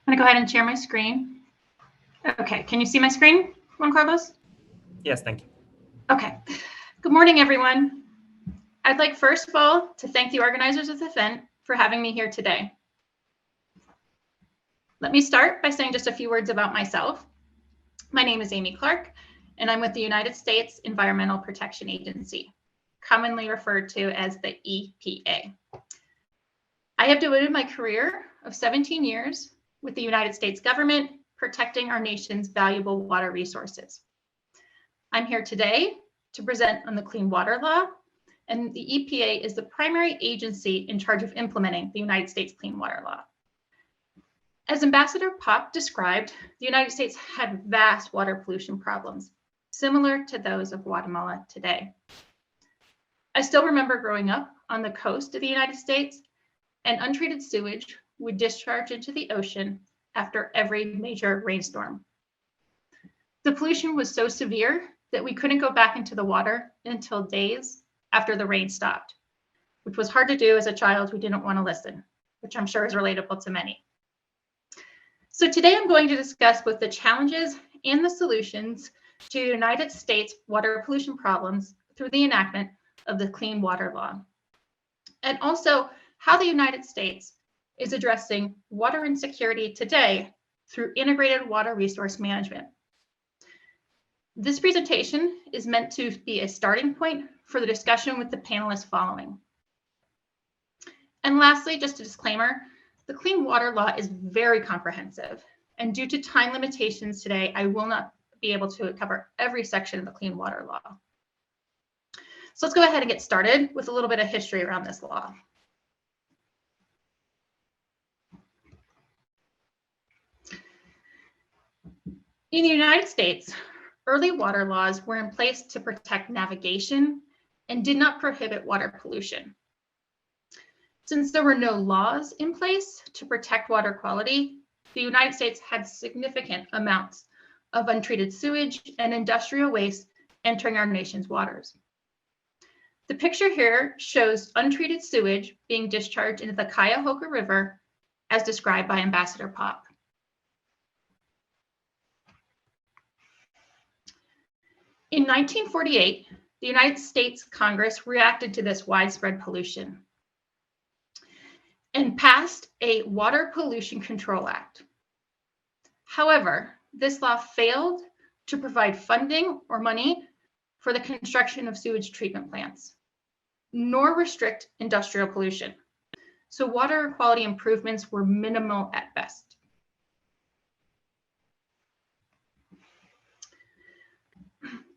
I'm going to go ahead and share my screen. Okay, can you see my screen, Juan Carlos? Yes, thank you. Okay. Good morning, everyone. I'd like, first of all, to thank the organizers of the event for having me here today. Let me start by saying just a few words about myself. My name is Amy Clark, and I'm with the United States Environmental Protection Agency, commonly referred to as the EPA. I have devoted my career of 17 years with the United States government, protecting our nation's valuable water resources. I'm here today to present on the Clean Water Law, and the EPA is the primary agency in charge of implementing the United States Clean Water Law. As Ambassador Pop described, the United States had vast water pollution problems, similar to those of Guatemala today. I still remember growing up on the coast of the United States, and untreated sewage would discharge into the ocean after every major rainstorm. The pollution was so severe that we couldn't go back into the water until days after the rain stopped, which was hard to do as a child who didn't want to listen, which I'm sure is relatable to many. So today I'm going to discuss both the challenges and the solutions to the United States water pollution problems through the enactment of the Clean Water Law, and also how the United States is addressing water insecurity today through integrated water resource management. This presentation is meant to be a starting point for the discussion with the panelists following. And lastly, just a disclaimer, the Clean Water Law is very comprehensive, and due to time limitations today, I will not be able to cover every section of the Clean Water Law. So let's go ahead and get started with a little bit of history around this law. In the United States, early water laws were in place to protect navigation and did not prohibit water pollution. Since there were no laws in place to protect water quality, the United States had significant amounts of untreated sewage and industrial waste entering our nation's waters. The picture here shows untreated sewage being discharged into the Cuyahoga River as described by Ambassador Pop. In 1948, the United States Congress reacted to this widespread pollution and passed a Water Pollution Control Act. However, this law failed to provide funding or money for the construction of sewage treatment plants, nor restrict industrial pollution. So water quality improvements were minimal at best.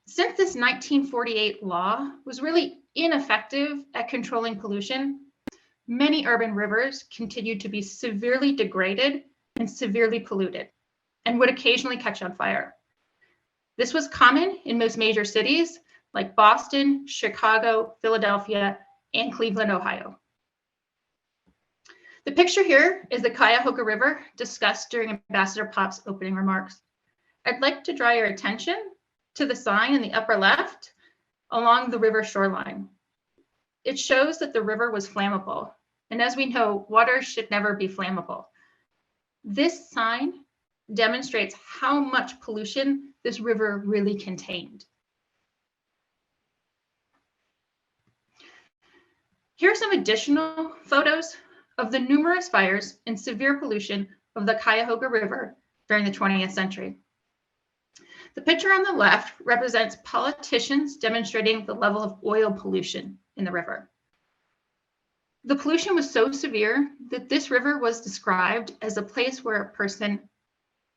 Since this 1948 law was really ineffective at controlling pollution, many urban rivers continued to be severely degraded and severely polluted, and would occasionally catch on fire. This was common in most major cities like Boston, Chicago, Philadelphia, and Cleveland, Ohio. The picture here is the Cuyahoga River discussed during Ambassador Pop's opening remarks. I'd like to draw your attention to the sign in the upper left along the river shoreline. It shows that the river was flammable. And as we know, water should never be flammable. This sign demonstrates how much pollution this river really contained. Here are some additional photos of the numerous fires and severe pollution of the Cuyahoga River during the 20th century. The picture on the left represents politicians demonstrating the level of oil pollution in the river. The pollution was so severe that this river was described as a place where a person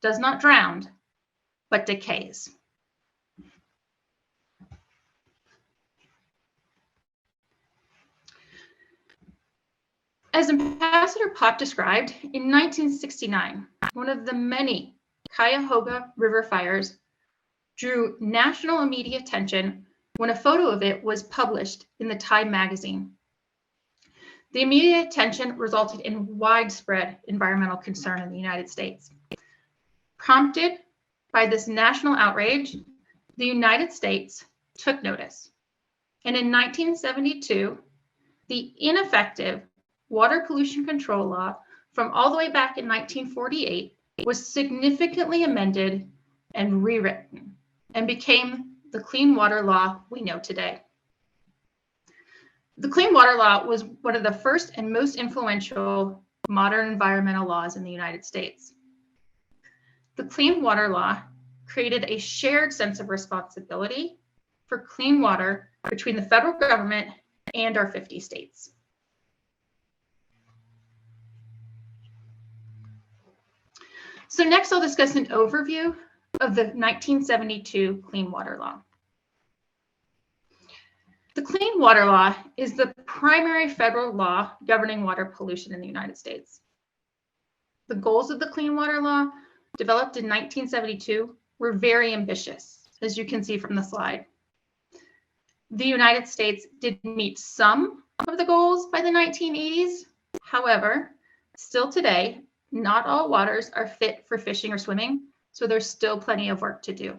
does not drown, but decays. As Ambassador Pop described, in 1969, one of the many Cuyahoga River fires drew national and media attention when a photo of it was published in the Time magazine. The immediate attention resulted in widespread environmental concern in the United States. Prompted by this national outrage, the United States took notice. And in 1972, the ineffective Water Pollution Control Law from all the way back in 1948 was significantly amended and rewritten and became the Clean Water Law we know today. The Clean Water Law was one of the first and most influential modern environmental laws in the United States. The Clean Water Law created a shared sense of responsibility for clean water between the federal government and our 50 states. So next I'll discuss an overview of the 1972 Clean Water Law. The Clean Water Law is the primary federal law governing water pollution in the United States. The goals of the Clean Water Law, developed in 1972, were very ambitious, as you can see from the slide. The United States did meet some of the goals by the 1980s. However, still today, not all waters are fit for fishing or swimming, so there's still plenty of work to do.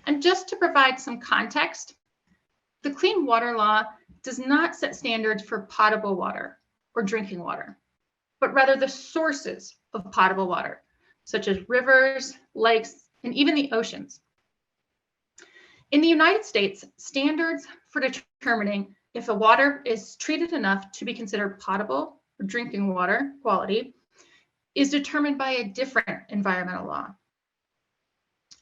And just to provide some context, the Clean Water Law does not set standards for potable water or drinking water, but rather the sources of potable water, such as rivers, lakes, and even the oceans. In the United States, standards for determining if a water is treated enough to be considered potable or drinking water quality is determined by a different environmental law.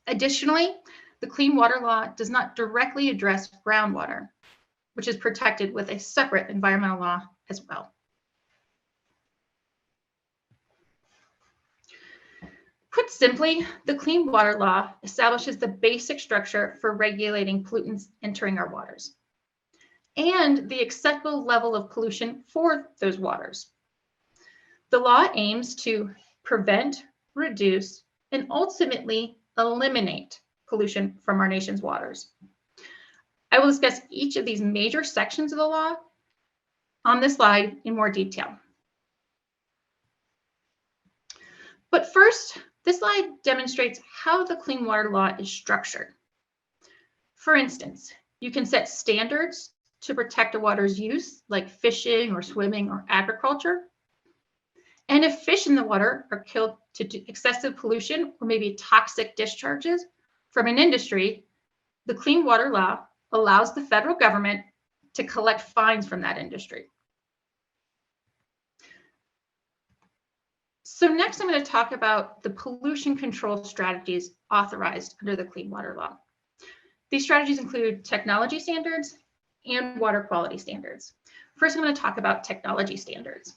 Additionally, the Clean Water Law does not directly address groundwater, which is protected with a separate environmental law as well. Put simply, the Clean Water Law establishes the basic structure for regulating pollutants entering our waters and the acceptable level of pollution for those waters. The law aims to prevent, reduce, and ultimately eliminate pollution from our nation's waters. I will discuss each of these major sections of the law on this slide in more detail. But first, this slide demonstrates how the Clean Water Law is structured. For instance, you can set standards to protect a water's use, like fishing or swimming or agriculture. And if fish in the water are killed to excessive pollution or maybe toxic discharges from an industry, the Clean Water Law allows the federal government to collect fines from that industry. So next I'm going to talk about the pollution control strategies authorized under the Clean Water Law. These strategies include technology standards and water quality standards. First, I'm going to talk about technology standards.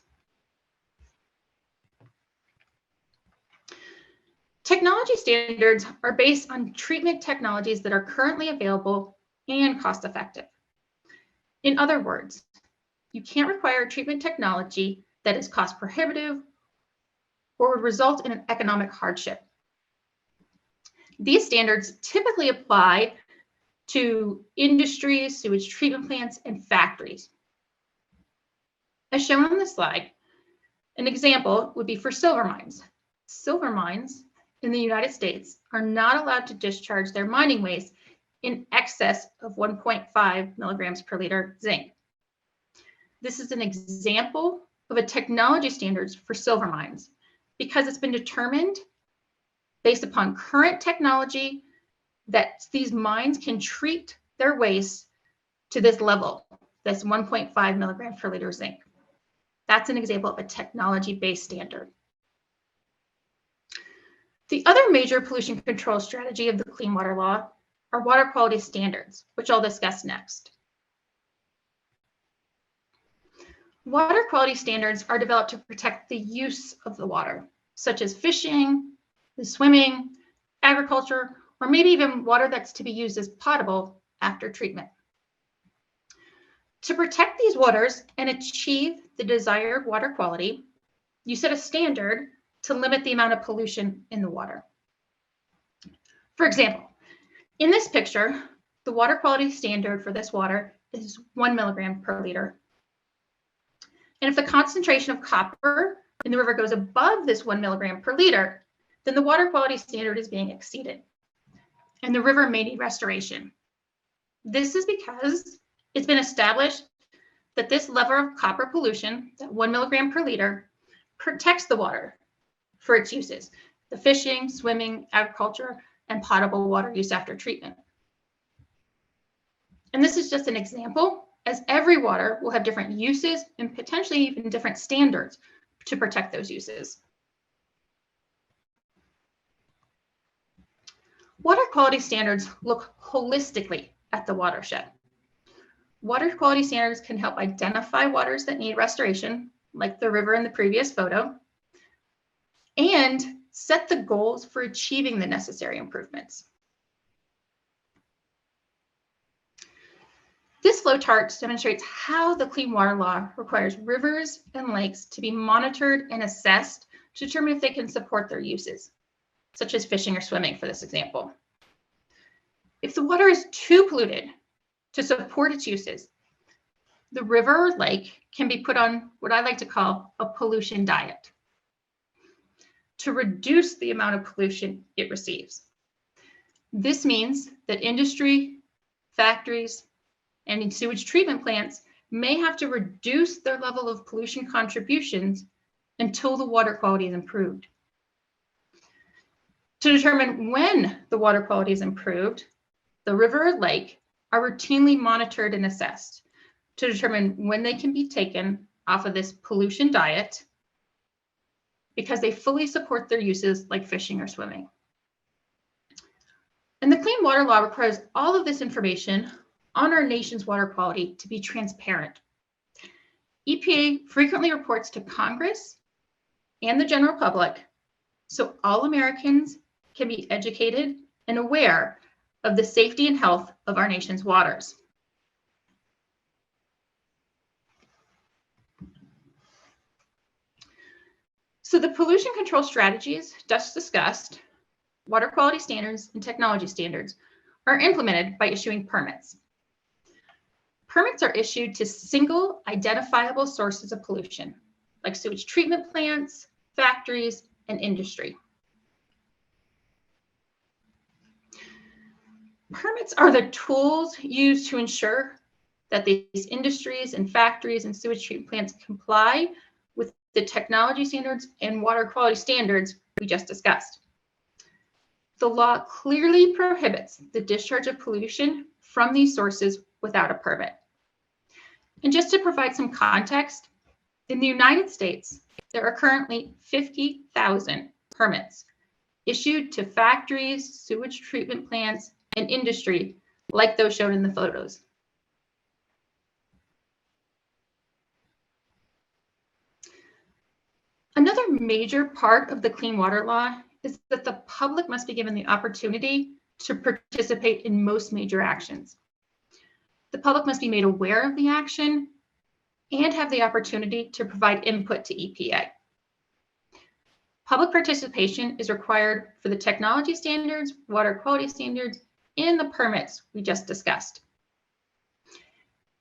Technology standards are based on treatment technologies that are currently available and cost-effective. In other words, you can't require a treatment technology that is cost-prohibitive or would result in an economic hardship. These standards typically apply to industries, sewage treatment plants, and factories. As shown on this slide, an example would be for silver mines. Silver mines in the United States are not allowed to discharge their mining waste in excess of 1.5 milligrams per liter zinc. This is an example of a technology standards for silver mines because it's been determined based upon current technology that these mines can treat their waste to this level, this 1.5 milligrams per liter zinc. That's an example of a technology-based standard. The other major pollution control strategy of the Clean Water Law are water quality standards, which I'll discuss next. Water quality standards are developed to protect the use of the water, such as fishing, swimming, agriculture, or maybe even water that's to be used as potable after treatment. To protect these waters and achieve the desired water quality, you set a standard to limit the amount of pollution in the water. For example, in this picture, the water quality standard for this water is 1 milligram per liter. And if the concentration of copper in the river goes above this 1 milligram per liter, then the water quality standard is being exceeded, and the river may need restoration. This is because it's been established that this level of copper pollution, that 1 milligram per liter, protects the water for its uses, the fishing, swimming, agriculture, and potable water use after treatment. And this is just an example, as every water will have different uses and potentially even different standards to protect those uses. Water quality standards look holistically at the watershed. Water quality standards can help identify waters that need restoration, like the river in the previous photo, and set the goals for achieving the necessary improvements. This flowchart demonstrates how the Clean Water Law requires rivers and lakes to be monitored and assessed to determine if they can support their uses, such as fishing or swimming for this example. If the water is too polluted to support its uses, the river or lake can be put on what I like to call a pollution diet to reduce the amount of pollution it receives. This means that industry, factories, and sewage treatment plants may have to reduce their level of pollution contributions until the water quality is improved. To determine when the water quality is improved, the river or lake are routinely monitored and assessed to determine when they can be taken off of this pollution diet because they fully support their uses like fishing or swimming. And the Clean Water Law requires all of this information on our nation's water quality to be transparent. EPA frequently reports to Congress and the general public so all Americans can be educated and aware of the safety and health of our nation's waters. So the pollution control strategies just discussed, water quality standards and technology standards, are implemented by issuing permits. Permits are issued to single identifiable sources of pollution, like sewage treatment plants, factories, and industry. Permits are the tools used to ensure that these industries and factories and sewage treatment plants comply with the technology standards and water quality standards we just discussed. The law clearly prohibits the discharge of pollution from these sources without a permit. And just to provide some context, in the United States, there are currently 50,000 permits issued to factories, sewage treatment plants, and industry like those shown in the photos. Another major part of the Clean Water Law is that the public must be given the opportunity to participate in most major actions. The public must be made aware of the action and have the opportunity to provide input to EPA. Public participation is required for the technology standards, water quality standards, and the permits we just discussed.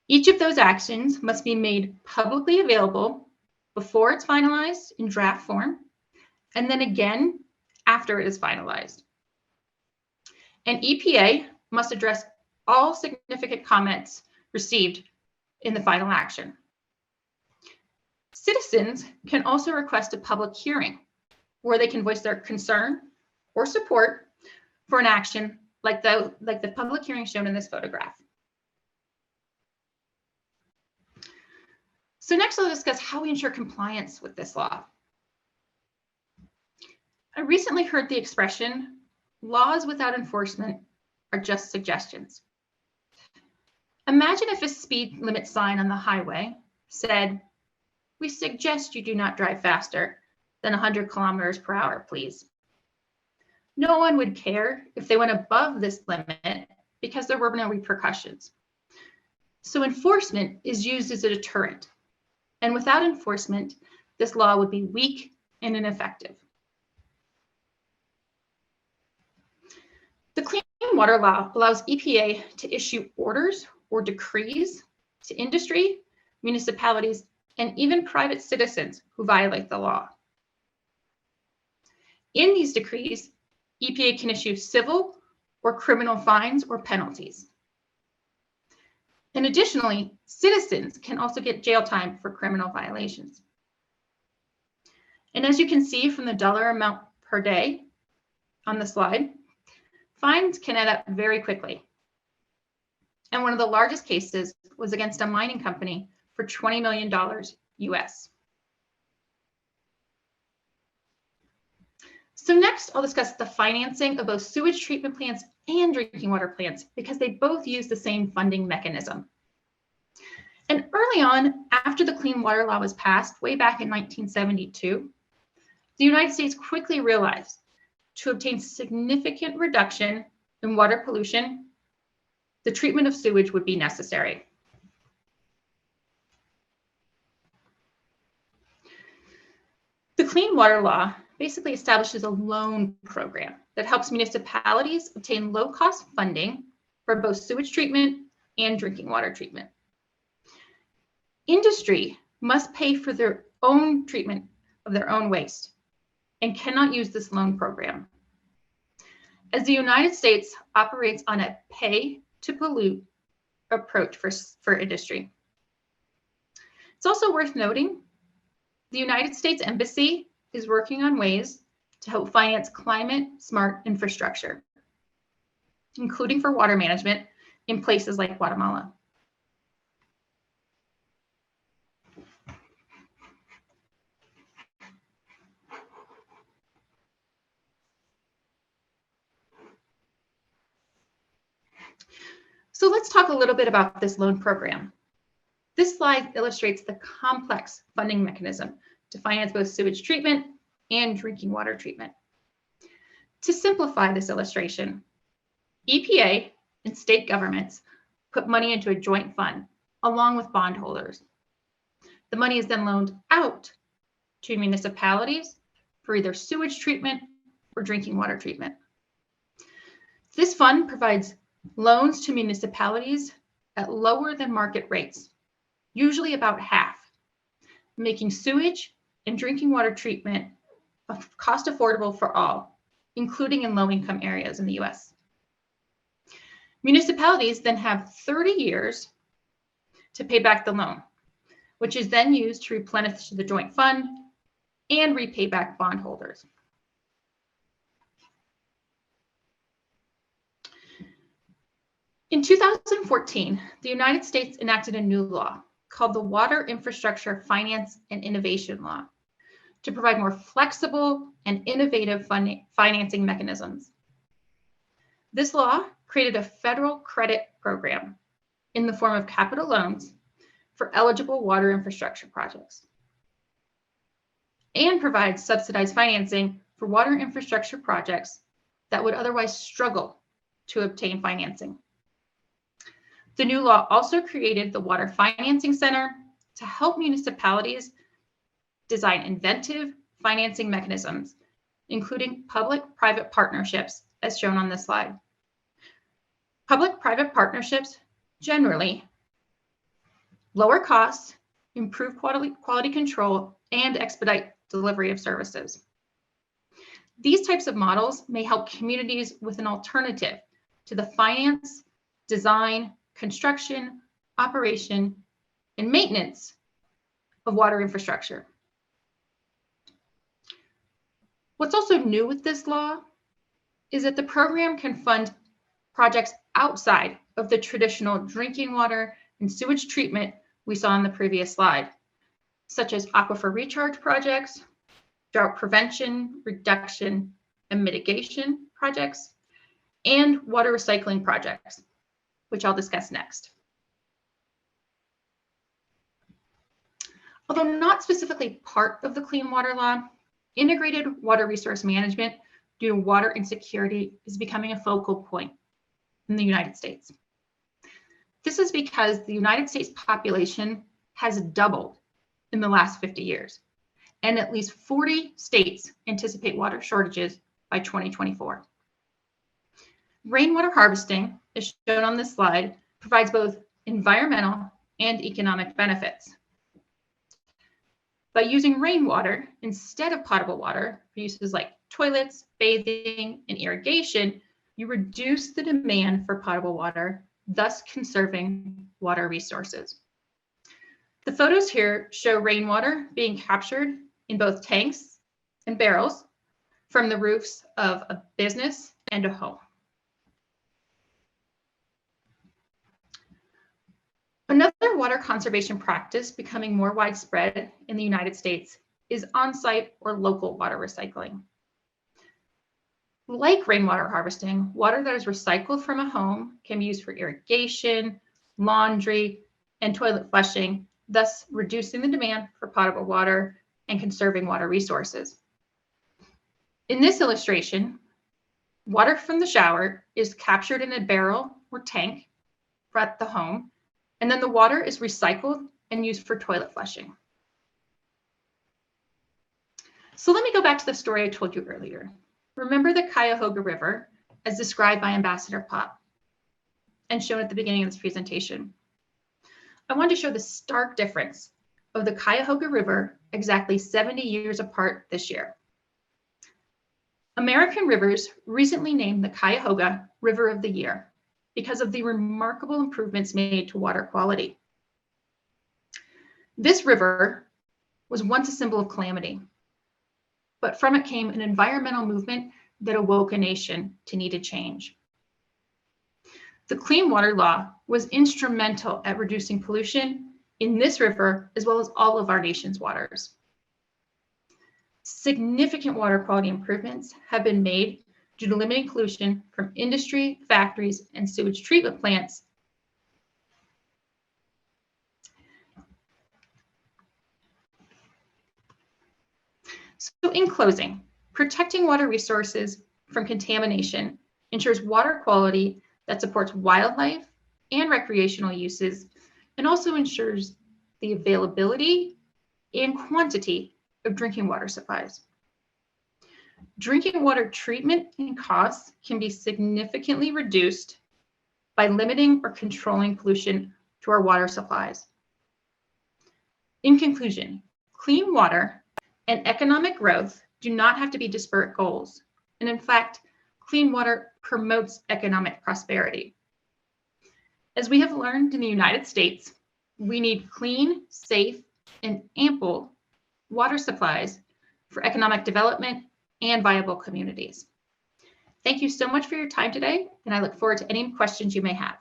Each of those actions must be made publicly available before it's finalized in draft form, and then again after it is finalized. And EPA must address all significant comments received in the final action. Citizens can also request a public hearing where they can voice their concern or support for an action like the public hearing shown in this photograph. So next I'll discuss how we ensure compliance with this law. I recently heard the expression, laws without enforcement are just suggestions. Imagine if a speed limit sign on the highway said, "We suggest you do not drive faster than 100 kilometers per hour, please." No one would care if they went above this limit because there were no repercussions. So enforcement is used as a deterrent. And without enforcement, this law would be weak and ineffective. The Clean Water Law allows EPA to issue orders or decrees to industry, municipalities, and even private citizens who violate the law. In these decrees, EPA can issue civil or criminal fines or penalties. And additionally, citizens can also get jail time for criminal violations. And as you can see from the dollar amount per day on the slide, fines can add up very quickly. And one of the largest cases was against a mining company for $20 million US. So next, I'll discuss the financing of both sewage treatment plants and drinking water plants because they both use the same funding mechanism. And early on, after the Clean Water Law was passed, way back in 1972, the United States quickly realized to obtain significant reduction in water pollution, the treatment of sewage would be necessary. The Clean Water Law basically establishes a loan program that helps municipalities obtain low-cost funding for both sewage treatment and drinking water treatment. Industry must pay for their own treatment of their own waste and cannot use this loan program. As the United States operates on a pay-to-pollute approach for industry. It's also worth noting the United States Embassy is working on ways to help finance climate-smart infrastructure, including for water management in places like Guatemala. So let's talk a little bit about this loan program. This slide illustrates the complex funding mechanism to finance both sewage treatment and drinking water treatment. To simplify this illustration, EPA and state governments put money into a joint fund along with bondholders. The money is then loaned out to municipalities for either sewage treatment or drinking water treatment. This fund provides loans to municipalities at lower than market rates, usually about half, making sewage and drinking water treatment cost affordable for all, including in low-income areas in the US. Municipalities then have 30 years to pay back the loan, which is then used to replenish the joint fund and repay back bondholders. In 2014, the United States enacted a new law called the Water Infrastructure Finance and Innovation Law to provide more flexible and innovative financing mechanisms. This law created a federal credit program in the form of capital loans for eligible water infrastructure projects and provides subsidized financing for water infrastructure projects that would otherwise struggle to obtain financing. The new law also created the Water Financing Center to help municipalities design inventive financing mechanisms, including public-private partnerships, as shown on this slide. Public-private partnerships generally lower costs, improve quality control, and expedite delivery of services. These types of models may help communities with an alternative to the finance, design, construction, operation, and maintenance of water infrastructure. What's also new with this law is that the program can fund projects outside of the traditional drinking water and sewage treatment we saw on the previous slide, such as aquifer recharge projects, drought prevention, reduction, and mitigation projects, and water recycling projects, which I'll discuss next. Although not specifically part of the Clean Water Law, integrated water resource management due to water insecurity is becoming a focal point in the United States. This is because the United States population has doubled in the last 50 years, and at least 40 states anticipate water shortages by 2024. Rainwater harvesting, as shown on this slide, provides both environmental and economic benefits. By using rainwater instead of potable water for uses like toilets, bathing, and irrigation, you reduce the demand for potable water, thus conserving water resources. The photos here show rainwater being captured in both tanks and barrels from the roofs of a business and a home. Another water conservation practice becoming more widespread in the United States is on-site or local water recycling. Like rainwater harvesting, water that is recycled from a home can be used for irrigation, laundry, and toilet flushing, thus reducing the demand for potable water and conserving water resources. In this illustration, water from the shower is captured in a barrel or tank at the home, and then the water is recycled and used for toilet flushing. So let me go back to the story I told you earlier. Remember the Cuyahoga River as described by Ambassador Pop and shown at the beginning of this presentation. I want to show the stark difference of the Cuyahoga River exactly 70 years apart this year. American Rivers recently named the Cuyahoga River of the Year because of the remarkable improvements made to water quality. This river was once a symbol of calamity, but from it came an environmental movement that awoke a nation to needed change. The Clean Water Law was instrumental at reducing pollution in this river as well as all of our nation's waters. Significant water quality improvements have been made due to limiting pollution from industry, factories, and sewage treatment plants. So in closing, protecting water resources from contamination ensures water quality that supports wildlife and recreational uses, and also ensures the availability and quantity of drinking water supplies. Drinking water treatment and costs can be significantly reduced by limiting or controlling pollution to our water supplies. In conclusion, clean water and economic growth do not have to be disparate goals. And in fact, clean water promotes economic prosperity. As we have learned in the United States, we need clean, safe, and ample water supplies for economic development and viable communities. Thank you so much for your time today, and I look forward to any questions you may have.